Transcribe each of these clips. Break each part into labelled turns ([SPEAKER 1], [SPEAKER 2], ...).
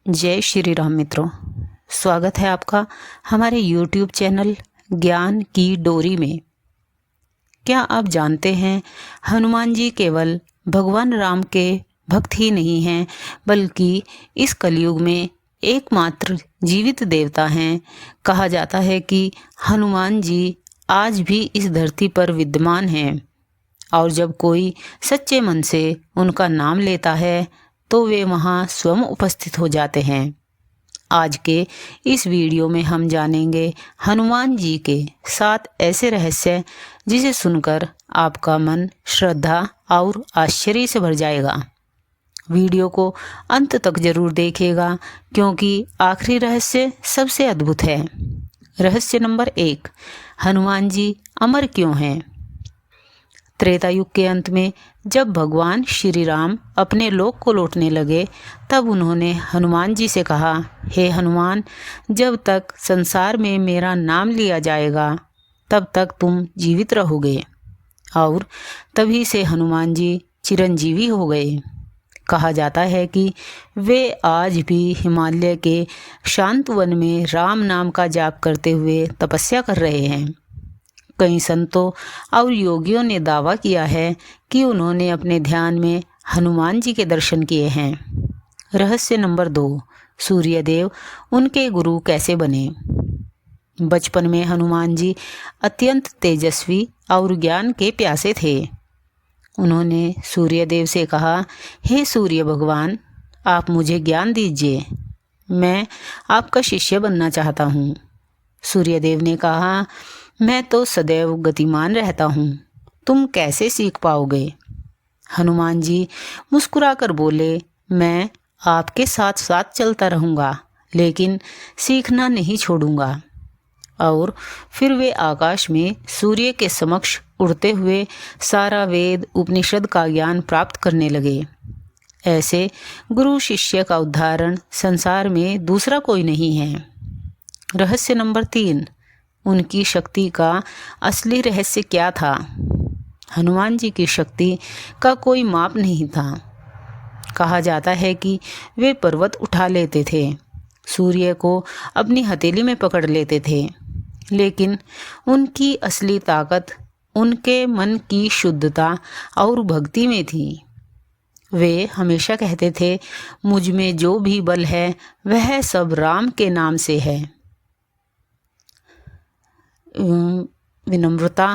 [SPEAKER 1] जय श्री राम मित्रों, स्वागत है आपका हमारे YouTube चैनल ज्ञान की डोरी में। क्या आप जानते हैं, हनुमान जी केवल भगवान राम के भक्त ही नहीं हैं, बल्कि इस कलयुग में एकमात्र जीवित देवता हैं। कहा जाता है कि हनुमान जी आज भी इस धरती पर विद्यमान हैं और जब कोई सच्चे मन से उनका नाम लेता है तो वे वहाँ स्वयं उपस्थित हो जाते हैं। आज के इस वीडियो में हम जानेंगे हनुमान जी के 7 ऐसे रहस्य जिसे सुनकर आपका मन श्रद्धा और आश्चर्य से भर जाएगा। वीडियो को अंत तक जरूर देखिएगा क्योंकि आखिरी रहस्य सबसे अद्भुत है। रहस्य नंबर 1, हनुमान जी अमर क्यों हैं? त्रेता युग के अंत में जब भगवान श्री राम अपने लोक को लौटने लगे तब उन्होंने हनुमान जी से कहा, हे हनुमान, जब तक संसार में मेरा नाम लिया जाएगा तब तक तुम जीवित रहोगे। और तभी से हनुमान जी चिरंजीवी हो गए। कहा जाता है कि वे आज भी हिमालय के शांत वन में राम नाम का जाप करते हुए तपस्या कर रहे हैं। कई संतों और योगियों ने दावा किया है कि उन्होंने अपने ध्यान में हनुमान जी के दर्शन किए हैं। रहस्य नंबर 2, सूर्यदेव उनके गुरु कैसे बने? बचपन में हनुमान जी अत्यंत तेजस्वी और ज्ञान के प्यासे थे। उन्होंने सूर्यदेव से कहा, हे सूर्य भगवान, आप मुझे ज्ञान दीजिए, मैं आपका शिष्य बनना चाहता हूँ। सूर्यदेव ने कहा, मैं तो सदैव गतिमान रहता हूँ, तुम कैसे सीख पाओगे? हनुमान जी मुस्कुराकर बोले, मैं आपके साथ साथ चलता रहूँगा, लेकिन सीखना नहीं छोड़ूंगा। और फिर वे आकाश में सूर्य के समक्ष उड़ते हुए सारा वेद उपनिषद का ज्ञान प्राप्त करने लगे। ऐसे गुरु शिष्य का उदाहरण संसार में दूसरा कोई नहीं है। रहस्य नंबर 3, उनकी शक्ति का असली रहस्य क्या था? हनुमान जी की शक्ति का कोई माप नहीं था। कहा जाता है कि वे पर्वत उठा लेते थे, सूर्य को अपनी हथेली में पकड़ लेते थे, लेकिन उनकी असली ताकत उनके मन की शुद्धता और भक्ति में थी। वे हमेशा कहते थे, मुझ में जो भी बल है वह सब राम के नाम से है। विनम्रता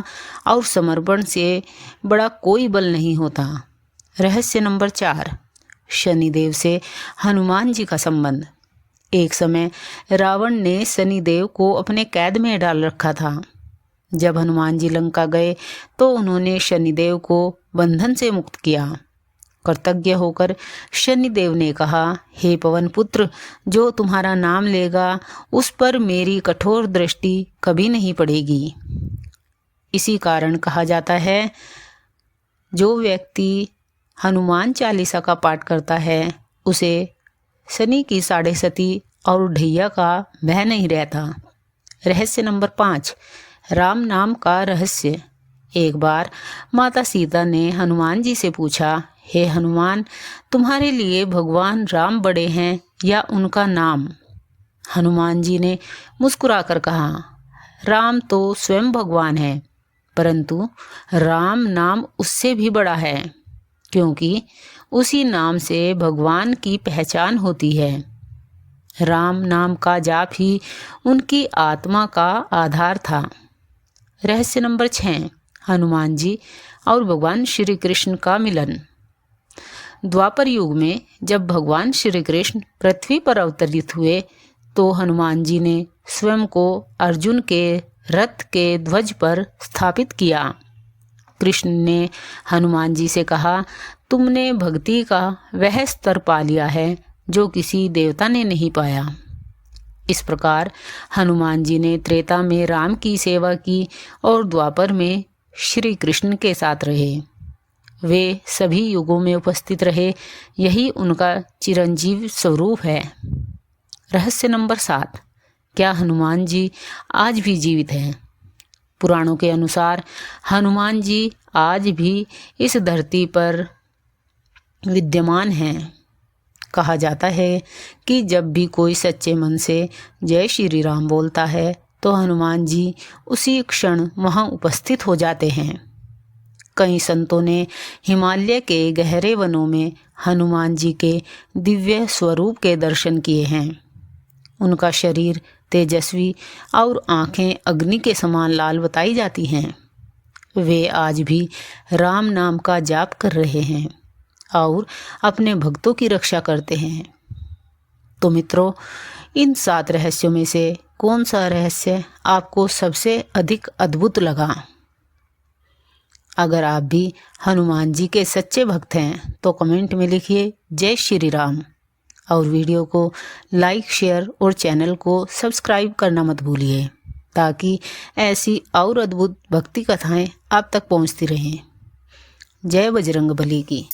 [SPEAKER 1] और समर्पण से बड़ा कोई बल नहीं होता। रहस्य नंबर 4, शनिदेव से हनुमान जी का संबंध। एक समय रावण ने शनिदेव को अपने कैद में डाल रखा था। जब हनुमान जी लंका गए तो उन्होंने शनिदेव को बंधन से मुक्त किया। कृतज्ञ होकर शनिदेव ने कहा, हे पवन पुत्र, जो तुम्हारा नाम लेगा उस पर मेरी कठोर दृष्टि कभी नहीं पड़ेगी। इसी कारण कहा जाता है, जो व्यक्ति हनुमान चालीसा का पाठ करता है उसे शनि की 7.5 और ढैया का भय नहीं रहता। रहस्य नंबर 5, राम नाम का रहस्य। एक बार माता सीता ने हनुमान जी से पूछा, हे हनुमान, तुम्हारे लिए भगवान राम बड़े हैं या उनका नाम? हनुमान जी ने मुस्कुराकर कहा, राम तो स्वयं भगवान है, परंतु राम नाम उससे भी बड़ा है, क्योंकि उसी नाम से भगवान की पहचान होती है। राम नाम का जाप ही उनकी आत्मा का आधार था। रहस्य नंबर 6, हनुमान जी और भगवान श्री कृष्ण का मिलन। द्वापर युग में जब भगवान श्री कृष्ण पृथ्वी पर अवतरित हुए तो हनुमान जी ने स्वयं को अर्जुन के रथ के ध्वज पर स्थापित किया। कृष्ण ने हनुमान जी से कहा, तुमने भक्ति का वह स्तर पा लिया है जो किसी देवता ने नहीं पाया। इस प्रकार हनुमान जी ने त्रेता में राम की सेवा की और द्वापर में श्री कृष्ण के साथ रहे। वे सभी युगों में उपस्थित रहे, यही उनका चिरंजीव स्वरूप है। रहस्य नंबर 7, क्या हनुमान जी आज भी जीवित हैं? पुराणों के अनुसार हनुमान जी आज भी इस धरती पर विद्यमान हैं। कहा जाता है कि जब भी कोई सच्चे मन से जय श्री राम बोलता है तो हनुमान जी उसी क्षण वहाँ उपस्थित हो जाते हैं। कई संतों ने हिमालय के गहरे वनों में हनुमान जी के दिव्य स्वरूप के दर्शन किए हैं। उनका शरीर तेजस्वी और आंखें अग्नि के समान लाल बताई जाती हैं। वे आज भी राम नाम का जाप कर रहे हैं और अपने भक्तों की रक्षा करते हैं। तो मित्रों, इन 7 रहस्यों में से कौन सा रहस्य आपको सबसे अधिक अद्भुत लगा? अगर आप भी हनुमान जी के सच्चे भक्त हैं तो कमेंट में लिखिए जय श्री राम और वीडियो को लाइक, शेयर और चैनल को सब्सक्राइब करना मत भूलिए ताकि ऐसी और अद्भुत भक्ति कथाएं आप तक पहुंचती रहें। जय बजरंगबली की।